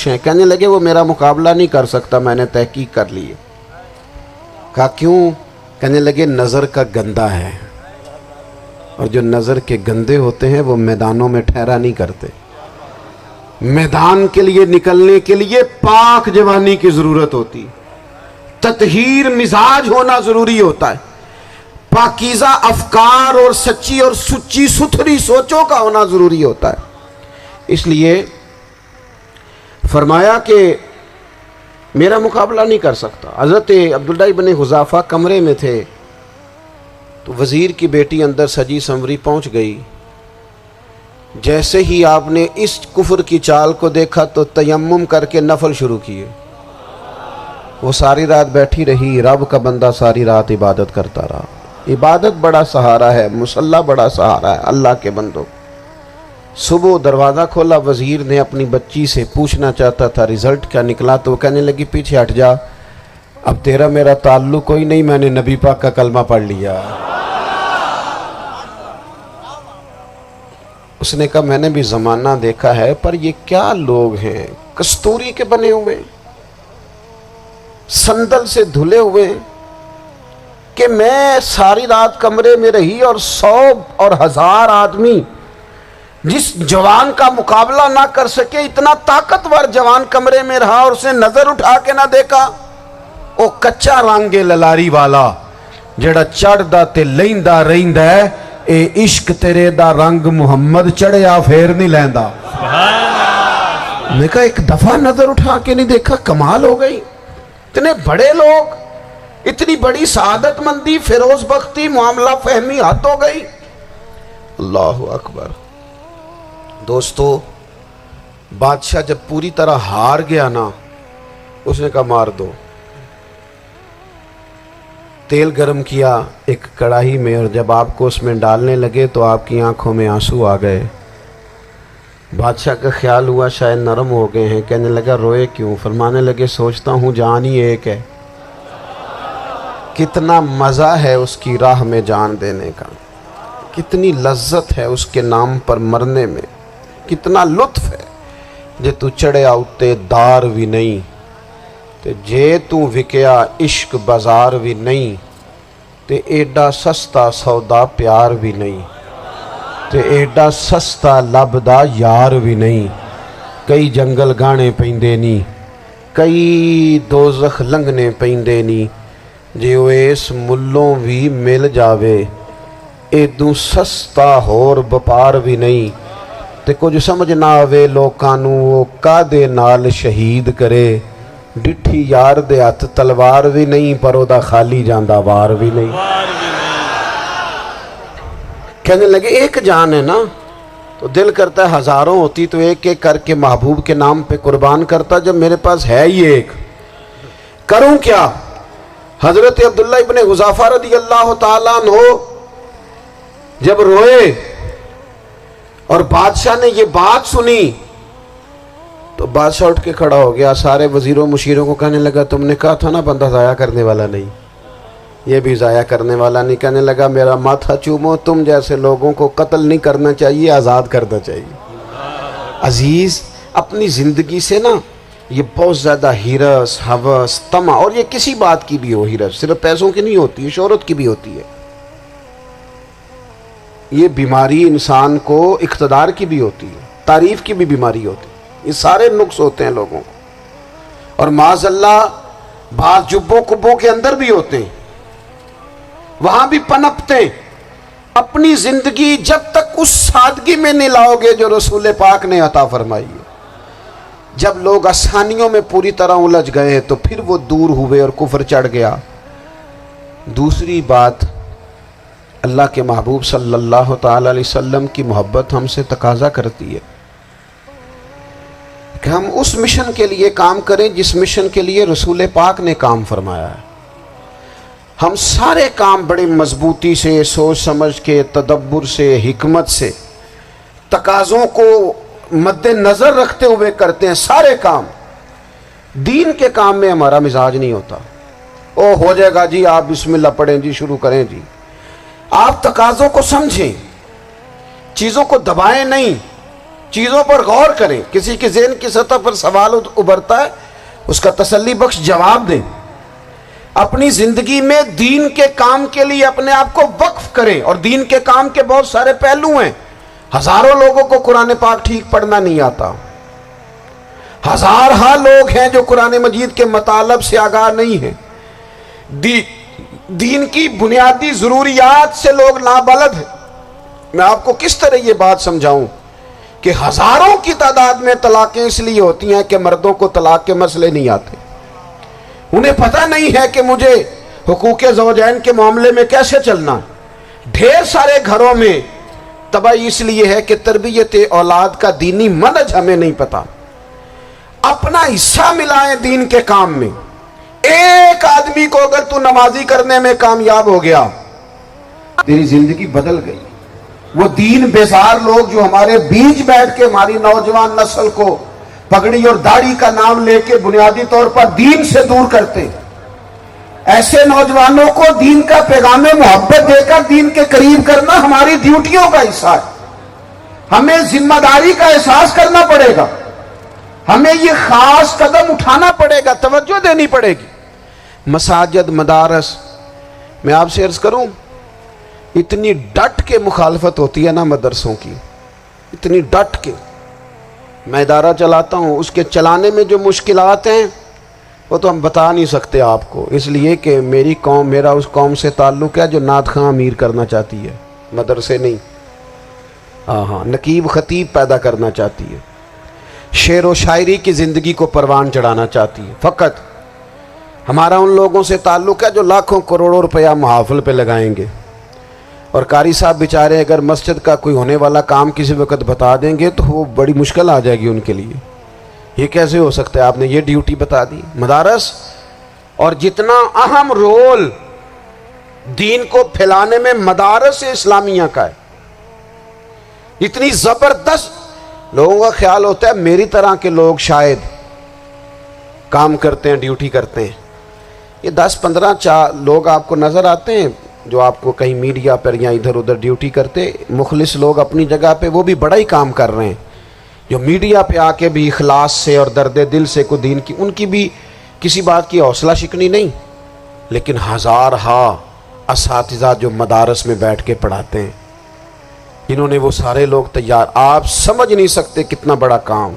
خوش ہیں. کہنے لگے وہ میرا مقابلہ نہیں کر سکتا, میں نے تحقیق کر لی ہے. کہا کیوں؟ کہنے لگے نظر کا گندہ ہے, اور جو نظر کے گندے ہوتے ہیں وہ میدانوں میں ٹھہرا نہیں کرتے. میدان کے لیے نکلنے کے لیے پاک جوانی کی ضرورت ہوتی, تطہیر مزاج ہونا ضروری ہوتا ہے, پاکیزہ افکار اور سچی اور سچی ستھری سوچوں کا ہونا ضروری ہوتا ہے. اس لیے فرمایا کہ میرا مقابلہ نہیں کر سکتا. حضرت عبداللہ ابن حذافہ کمرے میں تھے تو وزیر کی بیٹی اندر سجی سنوری پہنچ گئی. جیسے ہی آپ نے اس کفر کی چال کو دیکھا تو تیمم کر کے نفل شروع کیے. وہ ساری رات بیٹھی رہی, رب کا بندہ ساری رات عبادت کرتا رہا. عبادت بڑا سہارا ہے, مصلی بڑا سہارا ہے اللہ کے بندوں. صبح دروازہ کھولا, وزیر نے اپنی بچی سے پوچھنا چاہتا تھا رزلٹ کیا نکلا, تو وہ کہنے لگی پیچھے ہٹ جا, اب تیرا میرا تعلق کوئی نہیں, میں نے نبی پاک کا کلمہ پڑھ لیا. اس نے کہا میں نے بھی زمانہ دیکھا ہے, پر یہ کیا لوگ ہیں, کستوری کے بنے ہوئے, سندل سے دھلے ہوئے, کہ میں ساری رات کمرے میں رہی اور 100 اور 1000 آدمی جس جوان کا مقابلہ نہ کر سکے, اتنا طاقتور جوان کمرے میں رہا اور اس نے نظر اٹھا کے نہ دیکھا. او کچا رنگ للاری والا جڑا چڑھدا تے لیندا رہندا ہے, اے عشق تیرے دا رنگ محمد چڑھیا پھر نہیں لیندا. میں کہا ایک دفعہ نظر اٹھا کے نہیں دیکھا, کمال ہو گئی. اتنے بڑے لوگ, اتنی بڑی سعادت مندی, فیروز بختی, معاملہ فہمی حد ہو گئی. اللہ اکبر. دوستو بادشاہ جب پوری طرح ہار گیا نا, اس نے کہا مار دو. تیل گرم کیا ایک کڑاہی میں, اور جب آپ کو اس میں ڈالنے لگے تو آپ کی آنکھوں میں آنسو آ گئے. بادشاہ کا خیال ہوا شاید نرم ہو گئے ہیں. کہنے لگا روئے کیوں؟ فرمانے لگے سوچتا ہوں جان ہی ایک ہے, کتنا مزہ ہے اس کی راہ میں جان دینے کا, کتنی لذت ہے اس کے نام پر مرنے میں, کتنا لطف ہے. جے تو چڑھیا اتے دار بھی نہیں, تے جے تو وکیا عشق بازار بھی نہیں, تے ایڈا سستا سودا پیار بھی نہیں, تے ایڈا سستا لبدا یار بھی نہیں. کئی جنگل گانے پیندے نہیں, کئی دوزخ لنگنے پیندے نہیں, جے وہ اس ملوں بھی مل جاوے, ایدوں سستا ہور بپار بھی نہیں. تے کچھ سمجھ نہ آوے لوکانوں وہ کادے نال شہید کرے, ڈٹھی یار دے ہاتھ تلوار بھی نہیں, پر او دا خالی جاندہ وار بھی نہیں. کہنے لگے ایک جان ہے نا, تو دل کرتا ہے ہزاروں ہوتی تو ایک ایک کر کے محبوب کے نام پہ قربان کرتا, جب میرے پاس ہے ہی ایک, کروں کیا؟ حضرت عبداللہ ابن حذافہ رضی اللہ تعالیٰ عنہ جب روئے اور بادشاہ نے یہ بات سنی, تو بادشاہ اٹھ کے کھڑا ہو گیا, سارے وزیروں مشیروں کو کہنے لگا تم نے کہا تھا نا بندہ ضائع کرنے والا نہیں, یہ بھی ضائع کرنے والا نہیں. کہنے لگا میرا ماتھا چومو, تم جیسے لوگوں کو قتل نہیں کرنا چاہیے, آزاد کرنا چاہیے. عزیز اپنی زندگی سے نا یہ بہت زیادہ ہرس, ہوس, طمع, اور یہ کسی بات کی بھی ہو, ہرس صرف پیسوں کی نہیں ہوتی ہے, شہرت کی بھی ہوتی ہے. یہ بیماری انسان کو اقتدار کی بھی ہوتی ہے, تعریف کی بھی بیماری ہوتی ہے. یہ سارے نقص ہوتے ہیں لوگوں کو, اور معاذ اللہ بعض جبوں کبوں کے اندر بھی ہوتے ہیں, وہاں بھی پنپتے ہیں. اپنی زندگی جب تک اس سادگی میں نہیں لاؤ گے جو رسول پاک نے عطا فرمائی ہے. جب لوگ آسانیوں میں پوری طرح الجھ گئے تو پھر وہ دور ہوئے اور کفر چڑھ گیا. دوسری بات, اللہ کے محبوب صلی اللہ تعالی علیہ وسلم کی محبت ہم سے تقاضا کرتی ہے کہ ہم اس مشن کے لیے کام کریں جس مشن کے لیے رسول پاک نے کام فرمایا ہے. ہم سارے کام بڑے مضبوطی سے, سوچ سمجھ کے, تدبر سے, حکمت سے, تقاضوں کو مد نظر رکھتے ہوئے کرتے ہیں. سارے کام, دین کے کام میں ہمارا مزاج نہیں ہوتا. او ہو جائے گا جی, آپ بسم اللہ پڑھیں جی, شروع کریں جی. آپ تقاضوں کو سمجھیں, چیزوں کو دبائیں نہیں, چیزوں پر غور کریں. کسی کے ذہن کی سطح پر سوال ابھرتا ہے، اس کا تسلی بخش جواب دیں. اپنی زندگی میں دین کے کام کے لیے اپنے آپ کو وقف کریں. اور دین کے کام کے بہت سارے پہلو ہیں. ہزاروں لوگوں کو قرآن پاک ٹھیک پڑھنا نہیں آتا. ہزارہ لوگ ہیں جو قرآن مجید کے مطالب سے آگاہ نہیں ہیں. دین کی بنیادی ضروریات سے لوگ نابلد ہیں. میں آپ کو کس طرح یہ بات سمجھاؤں کہ ہزاروں کی تعداد میں طلاقیں اس لیے ہوتی ہیں کہ مردوں کو طلاق کے مسئلے نہیں آتے. انہیں پتہ نہیں ہے کہ مجھے حقوق زوجین کے معاملے میں کیسے چلنا. ڈھیر سارے گھروں میں تباہی اس لیے ہے کہ تربیت اولاد کا دینی منہج ہمیں نہیں پتا. اپنا حصہ ملائیں دین کے کام میں. ایک آدمی کو اگر تو نمازی کرنے میں کامیاب ہو گیا، تیری زندگی بدل گئی. وہ دین بیزار لوگ جو ہمارے بیچ بیٹھ کے ہماری نوجوان نسل کو پگڑی اور داڑھی کا نام لے کے بنیادی طور پر دین سے دور کرتے، ایسے نوجوانوں کو دین کا پیغام محبت دے کر دین کے قریب کرنا ہماری ڈیوٹیوں کا حصہ ہے. ہمیں ذمہ داری کا احساس کرنا پڑے گا. ہمیں یہ خاص قدم اٹھانا پڑے گا، توجہ دینی پڑے گی. مساجد، مدارس، میں آپ سے عرض کروں، اتنی ڈٹ کے مخالفت ہوتی ہے نا مدرسوں کی، اتنی ڈٹ کے. میں ادارہ چلاتا ہوں، اس کے چلانے میں جو مشکلات ہیں وہ تو ہم بتا نہیں سکتے آپ کو، اس لیے کہ میری قوم، میرا اس قوم سے تعلق ہے جو نعت خواں امیر کرنا چاہتی ہے، مدرسے نہیں. ہاں نقیب خطیب پیدا کرنا چاہتی ہے، شعر و شاعری کی زندگی کو پروان چڑھانا چاہتی ہے. فقط ہمارا ان لوگوں سے تعلق ہے جو لاکھوں کروڑوں روپیہ محافل پہ لگائیں گے. اور قاری صاحب بیچارے اگر مسجد کا کوئی ہونے والا کام کسی وقت بتا دیں گے تو وہ بڑی مشکل آ جائے گی ان کے لیے. یہ کیسے ہو سکتا ہے، آپ نے یہ ڈیوٹی بتا دی. مدارس اور جتنا اہم رول دین کو پھیلانے میں مدارس اسلامیہ کا ہے، اتنی زبردست. لوگوں کا خیال ہوتا ہے میری طرح کے لوگ شاید کام کرتے ہیں، ڈیوٹی کرتے ہیں. یہ 10-15 لوگ آپ کو نظر آتے ہیں جو آپ کو کہیں میڈیا پر یا ادھر ادھر ڈیوٹی کرتے. مخلص لوگ اپنی جگہ پہ وہ بھی بڑا ہی کام کر رہے ہیں، جو میڈیا پہ آ کے بھی اخلاص سے اور درد دل سے کو دین کی، ان کی بھی کسی بات کی حوصلہ شکنی نہیں. لیکن ہزارہ اساتذہ جو مدارس میں بیٹھ کے پڑھاتے ہیں، جنہوں نے وہ سارے لوگ تیار، آپ سمجھ نہیں سکتے کتنا بڑا کام.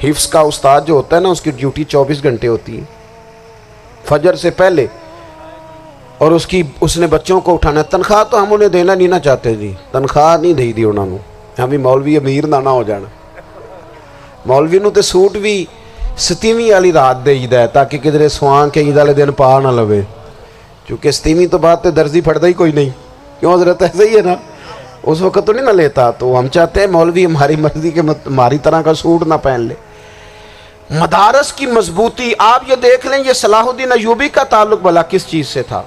حفظ کا استاد جو ہوتا ہے نا، اس کی ڈیوٹی 24 گھنٹے ہوتی ہے فجر سے پہلے، اور اس نے بچوں کو اٹھانا. تنخواہ تو ہم انہیں دینا نہیں نہ چاہتے جی، تنخواہ نہیں دے دی انہوں نے. ہمیں مولوی امیر نہ ہو جانا. مولوی نو تے سوٹ بھی 27ویں والی رات دے ہے تاکہ کدھر سوان کے عید والے دن پا نہ لوے، چونکہ 27ویں تو بات تے درزی پھڑتا ہی کوئی نہیں. کیوں حضرت؟ ایسے ہی ہے نا، اس وقت تو نہیں نہ لیتا. تو ہم چاہتے ہیں مولوی ہماری مرضی کے ہماری طرح کا سوٹ نہ پہن لے. مدارس کی مضبوطی آپ یہ دیکھ لیں، یہ صلاح الدین ایوبی کا تعلق بھلا کس چیز سے تھا؟